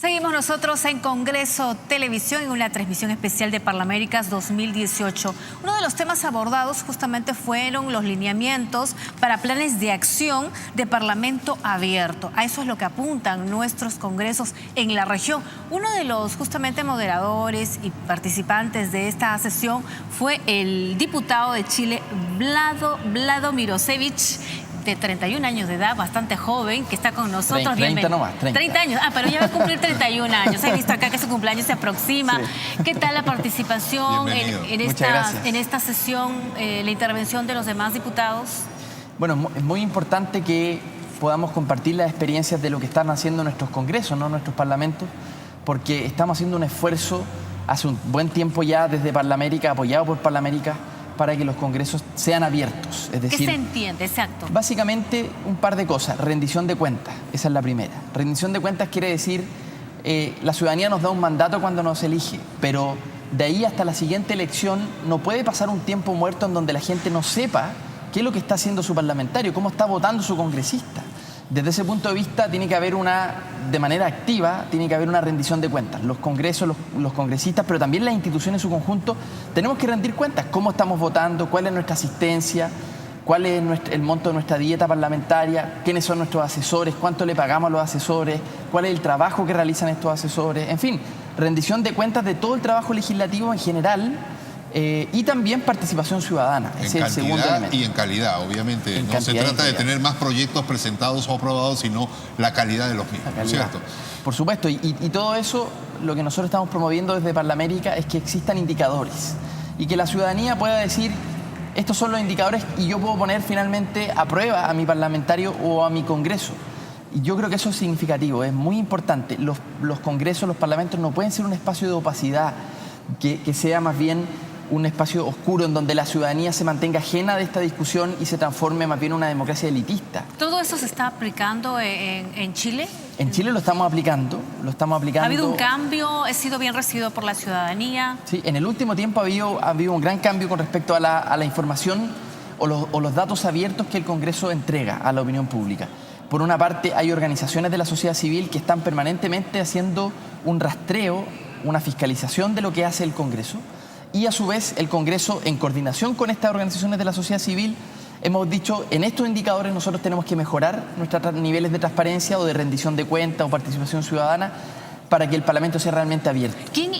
Seguimos nosotros en Congreso Televisión en una transmisión especial de Parlaméricas 2018. Uno de los temas abordados justamente fueron los lineamientos para planes de acción de Parlamento abierto. A eso es lo que apuntan nuestros congresos en la región. Uno de los justamente moderadores y participantes de esta sesión fue el diputado de Chile, Vlado Mirosevich, de 31 años de edad, bastante joven, que está con nosotros. 30 nomás, 30 años. Pero ya va a cumplir 31 años. He visto acá que su cumpleaños se aproxima. Sí. ¿Qué tal la participación en esta sesión, la intervención de los demás diputados? Bueno, es muy importante que podamos compartir las experiencias de lo que están haciendo nuestros congresos, ¿no? Nuestros parlamentos, porque estamos haciendo un esfuerzo hace un buen tiempo ya desde Parlamérica, apoyado por Parlamérica, para que los congresos sean abiertos. Es decir, ¿qué se entiende? Exacto. Básicamente un par de cosas. Rendición de cuentas, esa es la primera. Rendición de cuentas quiere decir, la ciudadanía nos da un mandato cuando nos elige, pero de ahí hasta la siguiente elección no puede pasar un tiempo muerto en donde la gente no sepa qué es lo que está haciendo su parlamentario, cómo está votando su congresista. Desde ese punto de vista tiene que haber de manera activa, tiene que haber una rendición de cuentas. Los congresos, los congresistas, pero también las instituciones en su conjunto, tenemos que rendir cuentas. Cómo estamos votando, cuál es nuestra asistencia, cuál es el monto de nuestra dieta parlamentaria, quiénes son nuestros asesores, cuánto le pagamos a los asesores, cuál es el trabajo que realizan estos asesores. En fin, rendición de cuentas de todo el trabajo legislativo en general. Y también participación ciudadana. Ese es el segundo elemento. Y en calidad, obviamente. No se trata de tener más proyectos presentados o aprobados, sino la calidad de los mismos, ¿cierto? Por supuesto, y todo eso, lo que nosotros estamos promoviendo desde Parlamérica es que existan indicadores y que la ciudadanía pueda decir, estos son los indicadores y yo puedo poner finalmente a prueba a mi parlamentario o a mi congreso. Y yo creo que eso es significativo, es muy importante. Los congresos, los parlamentos no pueden ser un espacio de opacidad, que sea más bien un espacio oscuro en donde la ciudadanía se mantenga ajena de esta discusión y se transforme más bien en una democracia elitista. ¿Todo eso se está aplicando en Chile? En Chile lo estamos aplicando, ¿Ha habido un cambio? ¿Ha sido bien recibido por la ciudadanía? Sí, en el último tiempo ha habido un gran cambio con respecto a la información o los datos abiertos que el Congreso entrega a la opinión pública. Por una parte, hay organizaciones de la sociedad civil que están permanentemente haciendo un rastreo, una fiscalización de lo que hace el Congreso. Y a su vez el Congreso, en coordinación con estas organizaciones de la sociedad civil, hemos dicho, en estos indicadores nosotros tenemos que mejorar nuestros niveles de transparencia o de rendición de cuentas o participación ciudadana para que el Parlamento sea realmente abierto. ¿Quién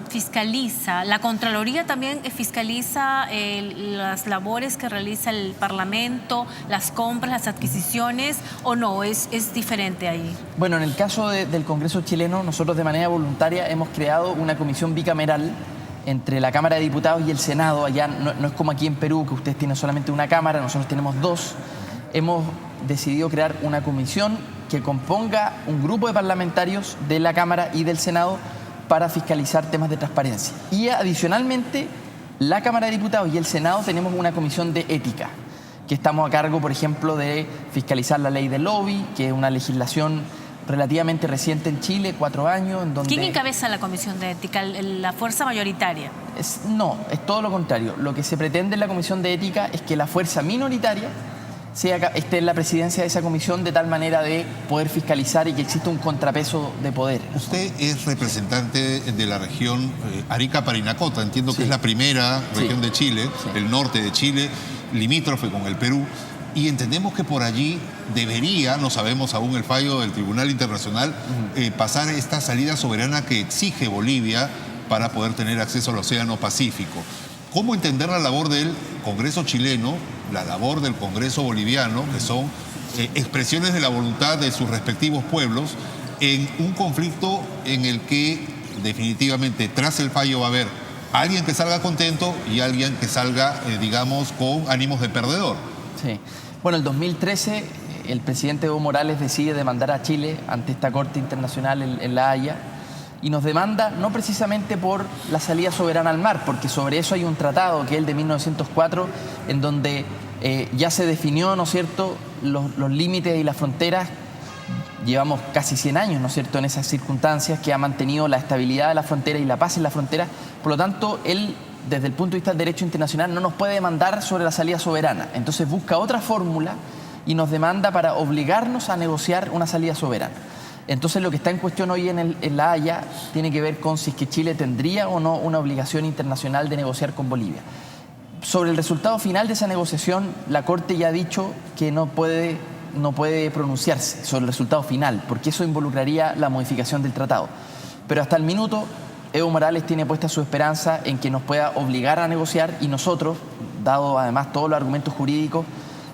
fiscaliza? ¿La Contraloría también fiscaliza las labores que realiza el Parlamento, las compras, las adquisiciones, o no? ¿Es diferente ahí? Bueno, en el caso del Congreso chileno, nosotros de manera voluntaria hemos creado una comisión bicameral entre la Cámara de Diputados y el Senado. Allá no es como aquí en Perú, que ustedes tienen solamente una Cámara, nosotros tenemos dos. Hemos decidido crear una comisión que componga un grupo de parlamentarios de la Cámara y del Senado para fiscalizar temas de transparencia. Y adicionalmente, la Cámara de Diputados y el Senado tenemos una comisión de ética, que estamos a cargo, por ejemplo, de fiscalizar la ley del lobby, que es una legislación relativamente reciente en Chile, 4 años. En donde ¿Quién encabeza la comisión de ética? ¿La fuerza mayoritaria? No, es todo lo contrario. Lo que se pretende en la comisión de ética es que la fuerza minoritaria esté en la presidencia de esa comisión, de tal manera de poder fiscalizar y que exista un contrapeso de poder. Usted es representante de la región Arica-Parinacota, entiendo que es la primera región de Chile, el norte de Chile, limítrofe con el Perú, y entendemos que por allí debería, no sabemos aún el fallo del Tribunal Internacional, pasar esta salida soberana que exige Bolivia para poder tener acceso al Océano Pacífico. ¿Cómo entender la labor del Congreso chileno, la labor del Congreso boliviano, que son expresiones de la voluntad de sus respectivos pueblos, en un conflicto en el que definitivamente tras el fallo va a haber alguien que salga contento y alguien que salga, digamos, con ánimos de perdedor? Sí. Bueno, en el 2013 el presidente Evo Morales decide demandar a Chile ante esta Corte Internacional en La Haya, y nos demanda no precisamente por la salida soberana al mar, porque sobre eso hay un tratado que es el de 1904, en donde ya se definió, ¿no es cierto?, los límites y las fronteras. Llevamos casi 100 años, ¿no es cierto?, en esas circunstancias, que ha mantenido la estabilidad de la frontera y la paz en la frontera. Por lo tanto, él, desde el punto de vista del derecho internacional, no nos puede demandar sobre la salida soberana. Entonces busca otra fórmula y nos demanda para obligarnos a negociar una salida soberana. Entonces lo que está en cuestión hoy en La Haya tiene que ver con si es que Chile tendría o no una obligación internacional de negociar con Bolivia. Sobre el resultado final de esa negociación, la Corte ya ha dicho que no puede pronunciarse sobre el resultado final, porque eso involucraría la modificación del tratado. Pero hasta el minuto, Evo Morales tiene puesta su esperanza en que nos pueda obligar a negociar, y nosotros, dado además todos los argumentos jurídicos,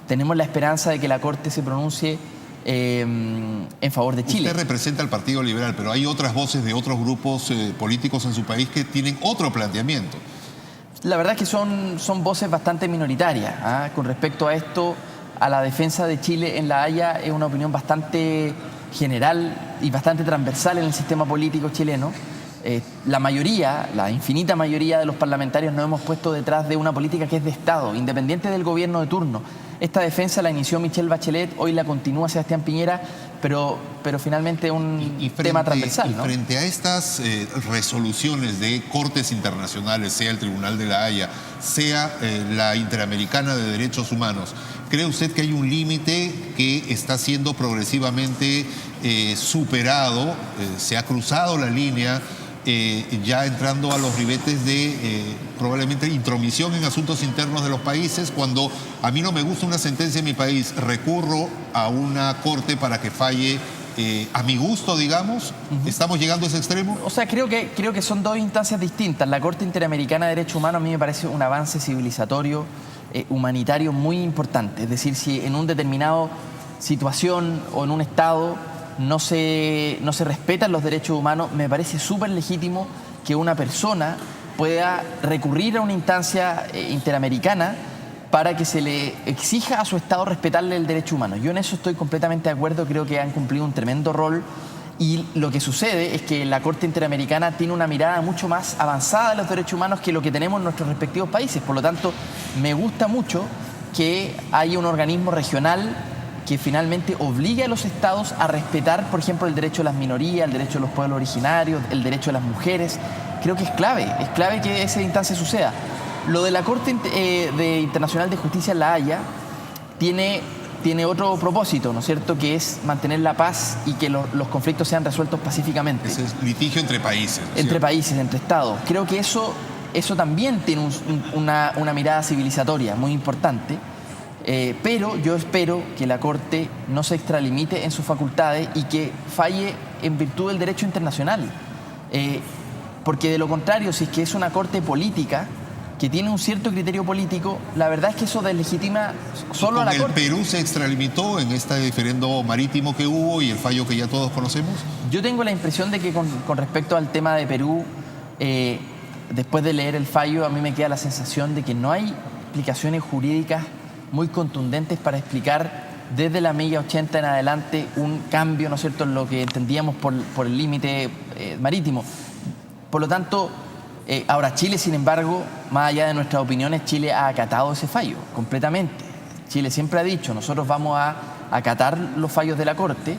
tenemos la esperanza de que la Corte se pronuncie en favor de Chile. Usted representa al Partido Liberal, pero hay otras voces de otros grupos políticos en su país que tienen otro planteamiento. La verdad es que son voces bastante minoritarias, ¿ah? Con respecto a esto, a la defensa de Chile en La Haya es una opinión bastante general y bastante transversal en el sistema político chileno. La mayoría, la infinita mayoría de los parlamentarios nos hemos puesto detrás de una política que es de Estado, independiente del gobierno de turno. Esta defensa la inició Michelle Bachelet, hoy la continúa Sebastián Piñera, pero finalmente un tema transversal, ¿no? Y frente a estas resoluciones de cortes internacionales, sea el Tribunal de La Haya, sea la Interamericana de Derechos Humanos, ¿cree usted que hay un límite que está siendo progresivamente superado? ¿Se ha cruzado la línea? Ya entrando a los ribetes de probablemente intromisión en asuntos internos de los países. Cuando a mí no me gusta una sentencia en mi país, recurro a una corte para que falle a mi gusto, digamos. ¿Estamos llegando a ese extremo? O sea, creo que son dos instancias distintas. La Corte Interamericana de Derechos Humanos a mí me parece un avance civilizatorio, humanitario muy importante. Es decir, si en un determinado situación o en un estado no se respetan los derechos humanos, me parece súper legítimo que una persona pueda recurrir a una instancia interamericana para que se le exija a su Estado respetarle el derecho humano. Yo en eso estoy completamente de acuerdo, creo que han cumplido un tremendo rol, y lo que sucede es que la Corte Interamericana tiene una mirada mucho más avanzada de los derechos humanos que lo que tenemos en nuestros respectivos países. Por lo tanto, me gusta mucho que haya un organismo regional que finalmente obligue a los estados a respetar, por ejemplo, el derecho de las minorías, el derecho de los pueblos originarios, el derecho de las mujeres. Creo que es clave que esa instancia suceda. Lo de la Corte Internacional de Justicia en La Haya tiene otro propósito, ¿no es cierto?, que es mantener la paz y que los conflictos sean resueltos pacíficamente. Ese es litigio entre países. Entre países, entre estados. Creo que eso también tiene una mirada civilizatoria muy importante. Pero yo espero que la Corte no se extralimite en sus facultades y que falle en virtud del derecho internacional. Porque de lo contrario, si es que es una Corte política que tiene un cierto criterio político, la verdad es que eso deslegitima solo a la Corte. ¿El Perú se extralimitó en este diferendo marítimo que hubo y el fallo que ya todos conocemos? Yo tengo la impresión de que con respecto al tema de Perú, después de leer el fallo, a mí me queda la sensación de que no hay explicaciones jurídicas muy contundentes para explicar desde la milla 80 en adelante un cambio, ¿no es cierto?, en lo que entendíamos por el límite marítimo. Por lo tanto, ahora Chile, sin embargo, más allá de nuestras opiniones, Chile ha acatado ese fallo completamente. Chile siempre ha dicho, nosotros vamos a acatar los fallos de la Corte,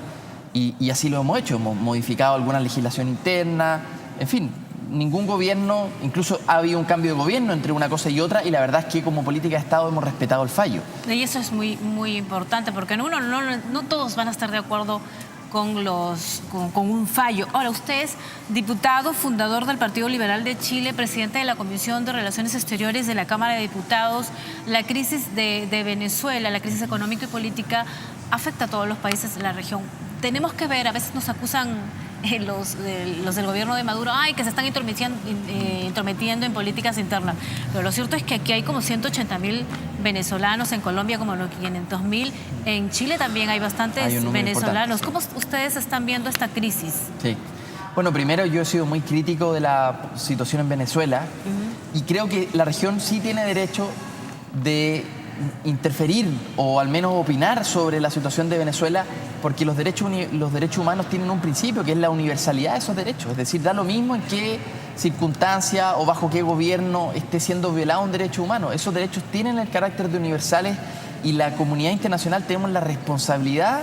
y así lo hemos hecho. Hemos modificado alguna legislación interna, en fin. Ningún gobierno, incluso ha habido un cambio de gobierno entre una cosa y otra, y la verdad es que como política de Estado hemos respetado el fallo. Y eso es muy, muy importante, porque no todos van a estar de acuerdo con un fallo. Ahora, usted es diputado, fundador del Partido Liberal de Chile, presidente de la Comisión de Relaciones Exteriores de la Cámara de Diputados. La crisis de Venezuela, la crisis económica y política, afecta a todos los países de la región. Tenemos que ver, a veces nos acusan los del gobierno de Maduro, que se están intrometiendo en políticas internas. Pero lo cierto es que aquí hay como 180.000 venezolanos, en Colombia como 500.000, en Chile también hay bastantes venezolanos. ¿Cómo ustedes están viendo esta crisis? Sí. Bueno, primero yo he sido muy crítico de la situación en Venezuela, y creo que la región sí tiene derecho de interferir o al menos opinar sobre la situación de Venezuela, porque los derechos humanos tienen un principio que es la universalidad de esos derechos. Es decir, da lo mismo en qué circunstancia o bajo qué gobierno esté siendo violado un derecho humano. Esos derechos tienen el carácter de universales, y la comunidad internacional tenemos la responsabilidad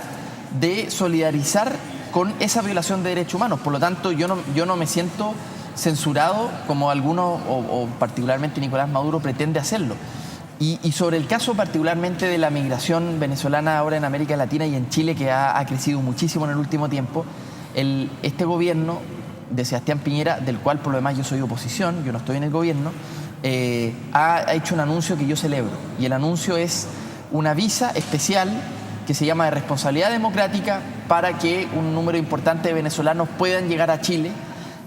de solidarizar con esa violación de derechos humanos. Por lo tanto, yo no me siento censurado como algunos, o particularmente Nicolás Maduro, pretende hacerlo. Y sobre el caso particularmente de la migración venezolana ahora en América Latina y en Chile, que ha crecido muchísimo en el último tiempo, Este gobierno de Sebastián Piñera, del cual por lo demás yo soy oposición, yo no estoy en el gobierno, ha hecho un anuncio que yo celebro. Y el anuncio es una visa especial que se llama de responsabilidad democrática para que un número importante de venezolanos puedan llegar a Chile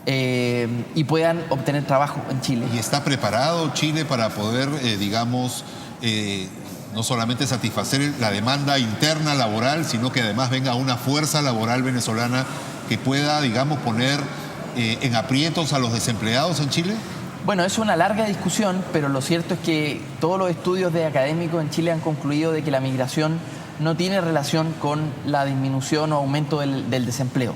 y puedan obtener trabajo en Chile. ¿Y está preparado Chile para poder, digamos, no solamente satisfacer la demanda interna laboral, sino que además venga una fuerza laboral venezolana que pueda, digamos, poner en aprietos a los desempleados en Chile? Bueno, es una larga discusión, pero lo cierto es que todos los estudios de académicos en Chile han concluido de que la migración no tiene relación con la disminución o aumento del desempleo.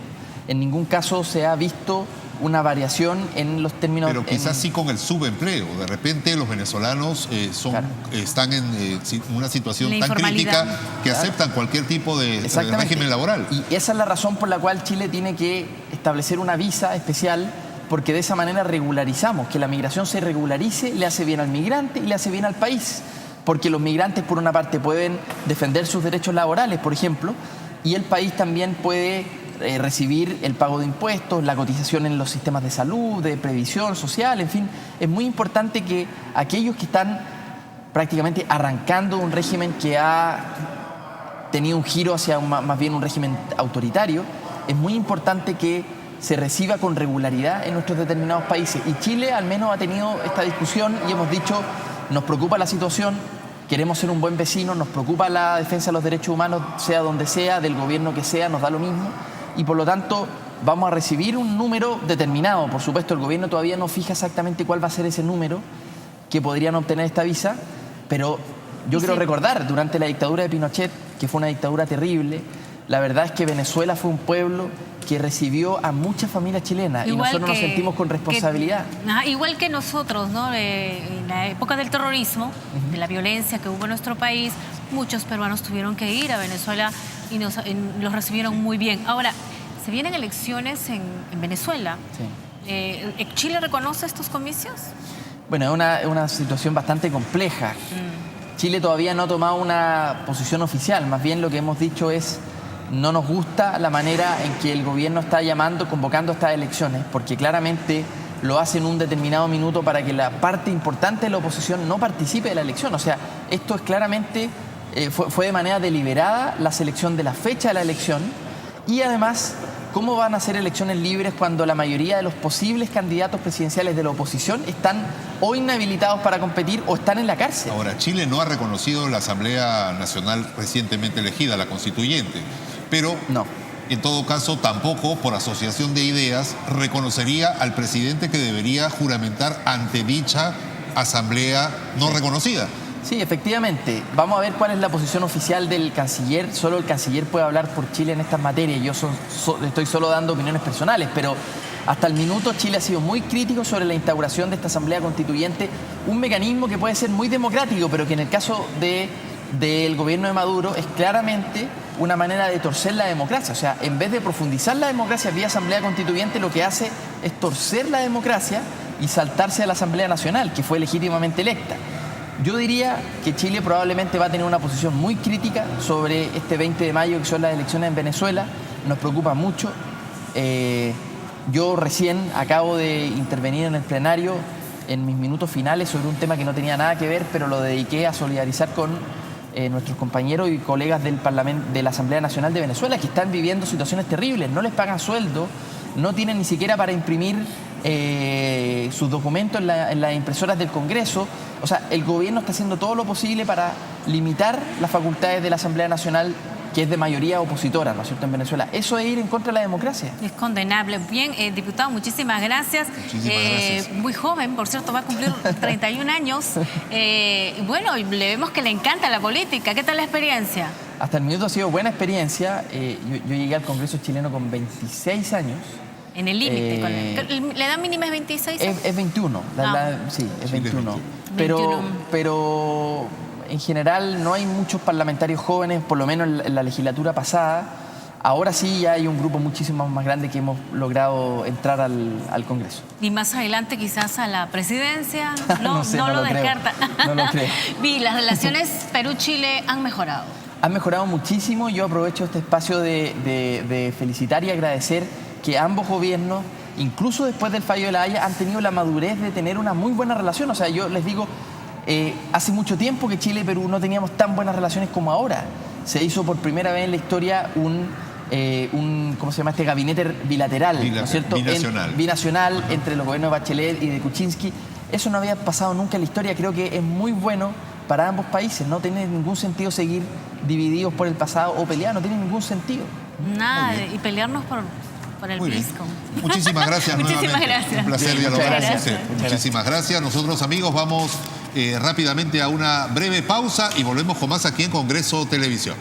En ningún caso se ha visto una variación en los términos... Pero quizás sí con el subempleo. De repente los venezolanos están en una situación tan crítica que aceptan cualquier tipo de régimen laboral. Y esa es la razón por la cual Chile tiene que establecer una visa especial, porque de esa manera regularizamos, que la migración se regularice, le hace bien al migrante y le hace bien al país. Porque los migrantes, por una parte, pueden defender sus derechos laborales, por ejemplo, y el país también puede recibir el pago de impuestos, la cotización en los sistemas de salud, de previsión social, en fin. Es muy importante que aquellos que están prácticamente arrancando un régimen que ha tenido un giro hacia más bien un régimen autoritario, es muy importante que se reciba con regularidad en nuestros determinados países. Y Chile al menos ha tenido esta discusión y hemos dicho, nos preocupa la situación, queremos ser un buen vecino, nos preocupa la defensa de los derechos humanos, sea donde sea, del gobierno que sea, nos da lo mismo. Y por lo tanto vamos a recibir un número determinado. Por supuesto, el gobierno todavía no fija exactamente cuál va a ser ese número que podrían obtener esta visa, pero yo quiero recordar, durante la dictadura de Pinochet, que fue una dictadura terrible, la verdad es que Venezuela fue un pueblo que recibió a muchas familias chilenas y nosotros nos sentimos con responsabilidad. Igual que nosotros, ¿no? En la época del terrorismo, de la violencia que hubo en nuestro país, muchos peruanos tuvieron que ir a Venezuela y los recibieron muy bien. Ahora, se vienen elecciones en Venezuela. Sí. ¿Chile reconoce estos comicios? Bueno, es una situación bastante compleja. Chile todavía no ha tomado una posición oficial, más bien lo que hemos dicho es: no nos gusta la manera en que el gobierno está convocando estas elecciones, porque claramente lo hace en un determinado minuto para que la parte importante de la oposición no participe de la elección. O sea, esto es claramente, fue de manera deliberada la selección de la fecha de la elección. Y además, ¿cómo van a ser elecciones libres cuando la mayoría de los posibles candidatos presidenciales de la oposición están o inhabilitados para competir o están en la cárcel? Ahora, Chile no ha reconocido la Asamblea Nacional recientemente elegida, la constituyente. Pero, en todo caso, tampoco, por asociación de ideas, reconocería al presidente que debería juramentar ante dicha asamblea no reconocida. Sí, efectivamente. Vamos a ver cuál es la posición oficial del canciller. Solo el canciller puede hablar por Chile en estas materias. Yo estoy solo dando opiniones personales, pero hasta el minuto Chile ha sido muy crítico sobre la instauración de esta asamblea constituyente, un mecanismo que puede ser muy democrático, pero que en el caso del gobierno de Maduro es claramente una manera de torcer la democracia. O sea, en vez de profundizar la democracia vía asamblea constituyente, lo que hace es torcer la democracia y saltarse a la Asamblea Nacional, que fue legítimamente electa. Yo diría que Chile probablemente va a tener una posición muy crítica sobre este 20 de mayo, que son las elecciones en Venezuela. Nos preocupa mucho. Yo recién acabo de intervenir en el plenario en mis minutos finales sobre un tema que no tenía nada que ver, pero lo dediqué a solidarizar con nuestros compañeros y colegas del Parlamento, de la Asamblea Nacional de Venezuela, que están viviendo situaciones terribles. No les pagan sueldo, no tienen ni siquiera para imprimir sus documentos en las impresoras del Congreso. O sea, el gobierno está haciendo todo lo posible para limitar las facultades de la Asamblea Nacional, que es de mayoría opositora, ¿no es cierto?, en Venezuela. Eso es ir en contra de la democracia. Es condenable. Bien, diputado, muchísimas gracias. Muchísimas gracias. Muy joven, por cierto, va a cumplir 31 años. Bueno, le vemos que le encanta la política. ¿Qué tal la experiencia? Hasta el minuto ha sido buena experiencia. Yo llegué al Congreso chileno con 26 años. En el límite. ¿La edad mínima es 26 años? Es 21. Sí, es 21. 21. Pero en general no hay muchos parlamentarios jóvenes, por lo menos en la legislatura pasada. Ahora sí ya hay un grupo muchísimo más grande que hemos logrado entrar al Congreso. Y más adelante quizás a la presidencia. No sé, no lo descarta. No lo creo. Vi, las relaciones Perú-Chile han mejorado. Han mejorado muchísimo. Yo aprovecho este espacio de felicitar y agradecer que ambos gobiernos, incluso después del fallo de La Haya, han tenido la madurez de tener una muy buena relación. O sea, yo les digo, hace mucho tiempo que Chile y Perú no teníamos tan buenas relaciones como ahora. Se hizo por primera vez en la historia ¿cómo se llama? Este gabinete bilateral, ¿no es cierto? Binacional entre los gobiernos de Bachelet y de Kuczynski. Eso no había pasado nunca en la historia. Creo que es muy bueno para ambos países. No tiene ningún sentido seguir divididos por el pasado o pelear, no tiene ningún sentido. Nada, y pelearnos por el Blisco. Muchísimas gracias. Muchísimas gracias. Un placer dialogar con usted. Muchas Muchísimas gracias. Nosotros, amigos, vamos rápidamente a una breve pausa y volvemos con más aquí en Congreso Televisión.